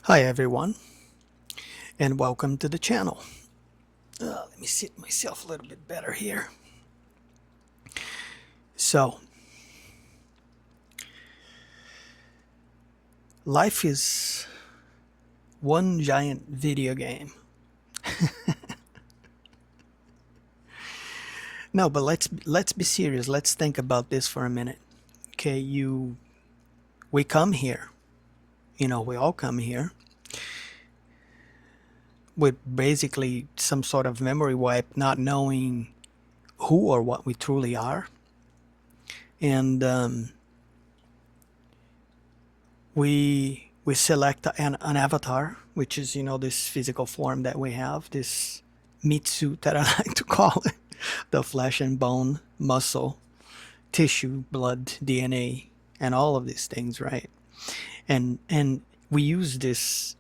Hi everyone, and welcome to the channel. Let me sit myself a little bit better here. So, life is one giant video game. No, but let's be serious. Let's think about this for a minute. Okay, we come here. We all come here with basically some sort of memory wipe, not knowing who or what we truly are, and we select an avatar, which is this physical form that we have, this meat suit that I like to call it, the flesh and bone, muscle, tissue, blood, DNA, and all of these things, right? And we use this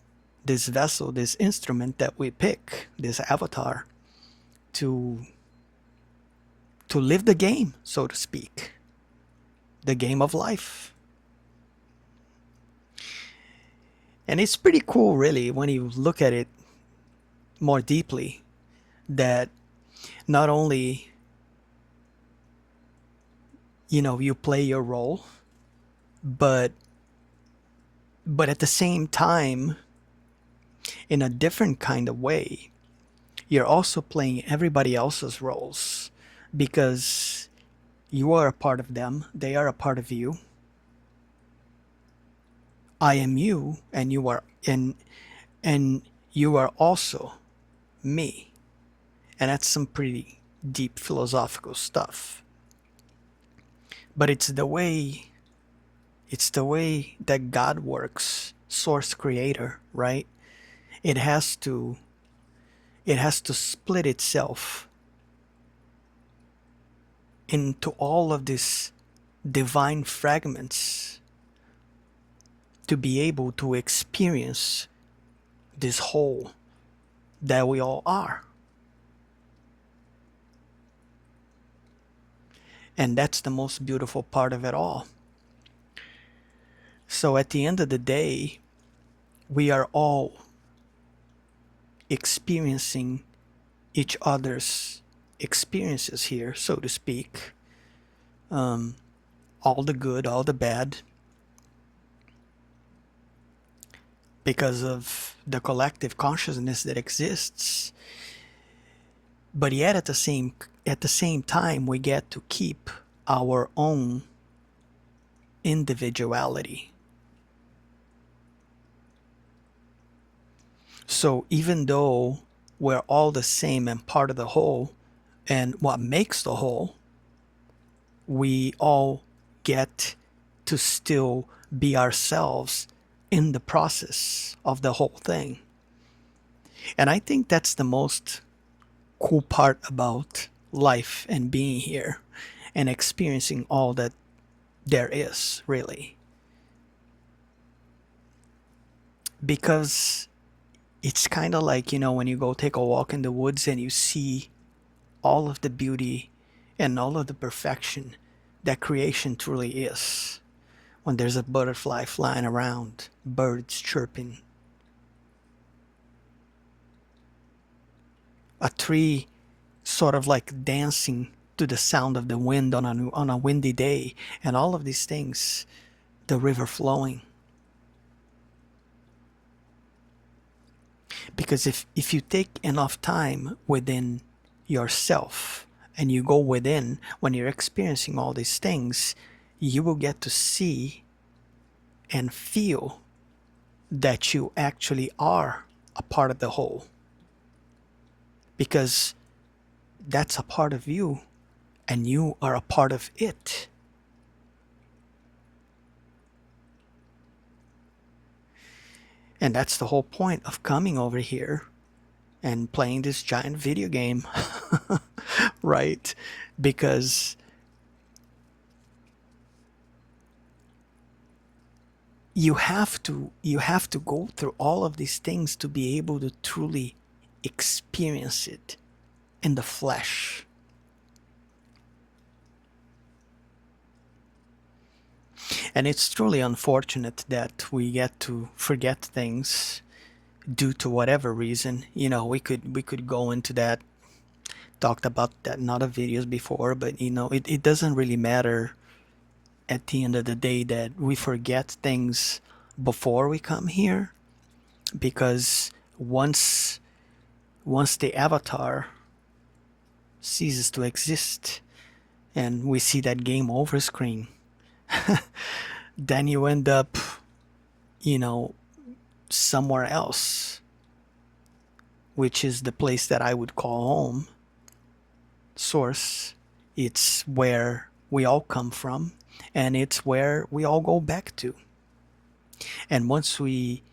vessel, this instrument that we pick, this avatar, to live the game, so to speak, the game of life. And it's pretty cool, really, when you look at it more deeply, that not only you play your role, but at the same time, in a different kind of way, you're also playing everybody else's roles, because you are a part of them, they are a part of you. I am you, and and you are also me. And that's some pretty deep philosophical stuff. But it's the way that God works, source creator, right? It has to split itself into all of these divine fragments to be able to experience this whole that we all are. And that's the most beautiful part of it all. So at the end of the day, we are all experiencing each other's experiences here, so to speak. All the good, all the bad, because of the collective consciousness that exists. But yet at the same time, we get to keep our own individuality. So even though we're all the same and part of the whole, and what makes the whole, we all get to still be ourselves in the process of the whole thing. And I think that's the most cool part about life and being here and experiencing all that there is, really. Because it's kind of like, when you go take a walk in the woods and you see all of the beauty and all of the perfection that creation truly is. When there's a butterfly flying around, birds chirping, a tree sort of like dancing to the sound of the wind on a windy day, and all of these things, the river flowing. Because if you take enough time within yourself and you go within when you're experiencing all these things, you will get to see and feel that you actually are a part of the whole. Because that's a part of you, and you are a part of it. And that's the whole point of coming over here and playing this giant video game, right? Because you have to go through all of these things to be able to truly experience it in the flesh. And it's truly unfortunate that we get to forget things due to whatever reason. We could go into that, talked about that in other videos before, but it doesn't really matter at the end of the day that we forget things before we come here, because once the avatar ceases to exist and we see that game over screen, then you end up, you know, somewhere else, which is the place that I would call home, source. It's where we all come from, and it's where we all go back to. And once we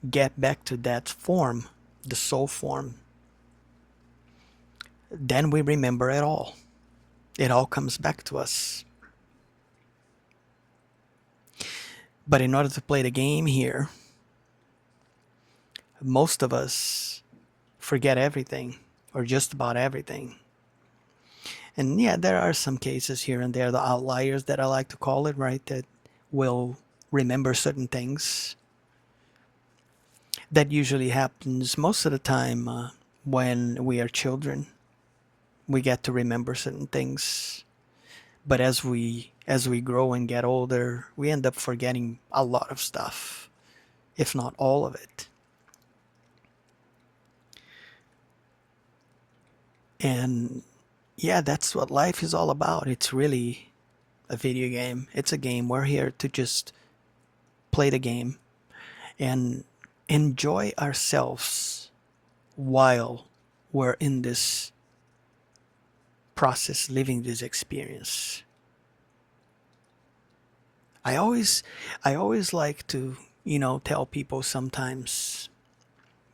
get back to that form, the soul form, then we remember it all. It all comes back to us. But in order to play the game here, most of us forget everything, or just about everything. And yeah, there are some cases here and there, the outliers that I like to call it, right? That will remember certain things. That usually happens most of the time when we are children. We get to remember certain things. But as we grow and get older, we end up forgetting a lot of stuff, if not all of it. And yeah, that's what life is all about. It's really a video game. It's a game. We're here to just play the game and enjoy ourselves while we're in this process, living this experience. I always like to, tell people sometimes,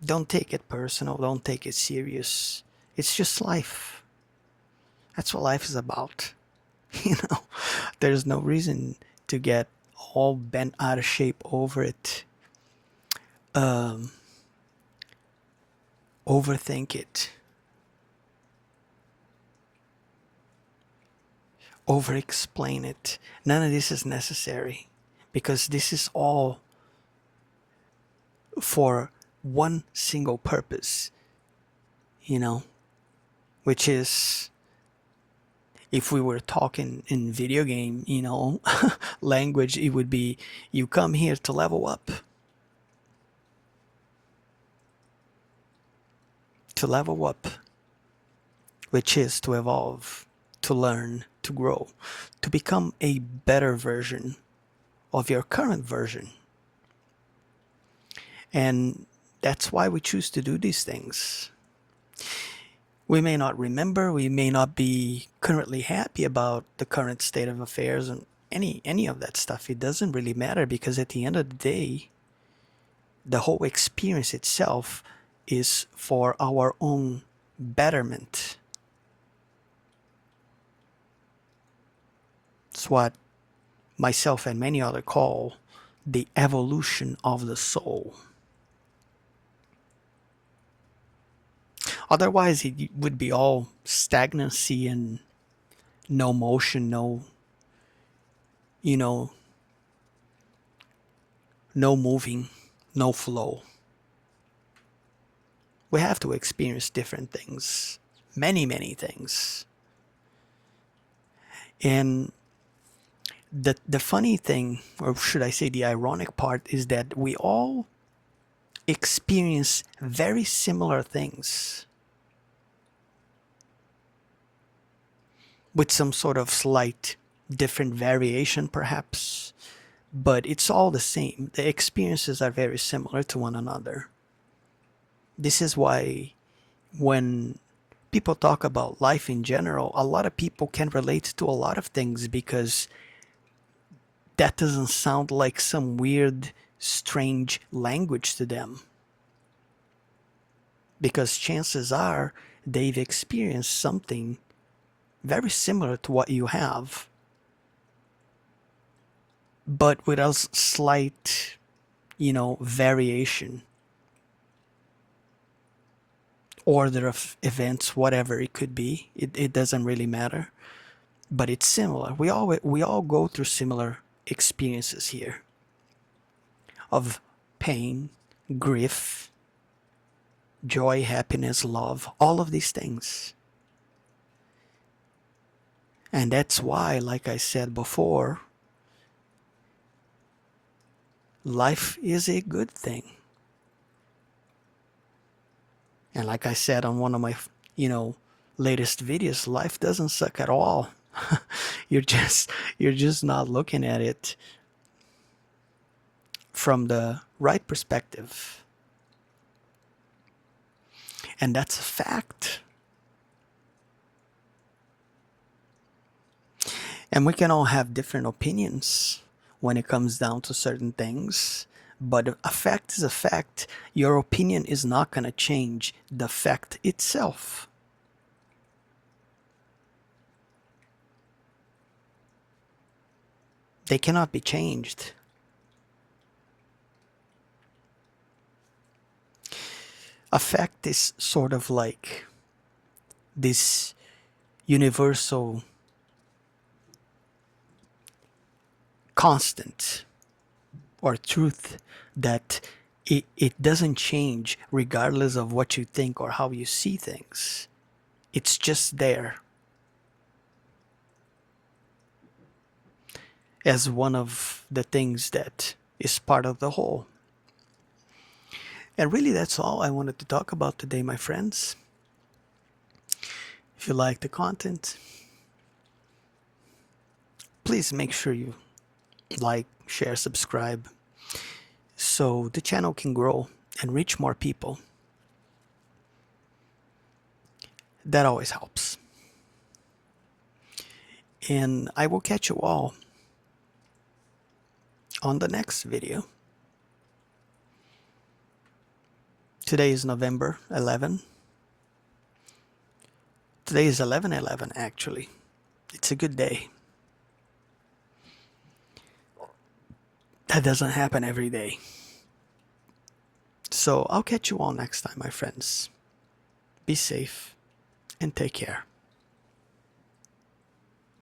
don't take it personal, don't take it serious. It's just life. That's what life is about. You know, there's no reason to get all bent out of shape over it. Um, Overthink it, over explain it. None of this is necessary, because this is all for one single purpose, you know, which is, if we were talking in video game, language, it would be, you come here to level up. To level up, which is to evolve, to learn, to grow, to become a better version of your current version. And that's why we choose to do these things. We may not remember, we may not be currently happy about the current state of affairs and any of that stuff. It doesn't really matter, because at the end of the day, the whole experience itself is for our own betterment. It's what myself and many others call the evolution of the soul. Otherwise, it would be all stagnancy and no motion, you know, no moving, no flow. We have to experience different things, many, many things. And the funny thing, or should I say the ironic part, is that we all experience very similar things, with some sort of slight different variation perhaps, but it's all the same. The experiences are very similar to one another. This is why when people talk about life in general, a lot of people can relate to a lot of things, because that doesn't sound like some weird, strange language to them. Because chances are they've experienced something very similar to what you have, but with a slight, variation, order of events, whatever it could be. It doesn't really matter. but it's similar. We all go through similar experiences here of pain, grief, joy, happiness, love, all of these things. And that's why, like I said before, life is a good thing. And like I said on one of my, latest videos, life doesn't suck at all. You're just not looking at it from the right perspective. And that's a fact. And we can all have different opinions when it comes down to certain things. But a fact is a fact. Your opinion is not going to change the fact itself. They cannot be changed. A fact is sort of like this universal constant or truth that it doesn't change regardless of what you think or how you see things. It's just there as one of the things that is part of the whole. And really, that's all I wanted to talk about today, my friends. If you like the content, please make sure you like, share, subscribe, so the channel can grow and reach more people. That always helps. And I will catch you all on the next video. Today is November 11. Today is 11/11 actually. It's a good day. That doesn't happen every day. So I'll catch you all next time, my friends. Be safe and take care.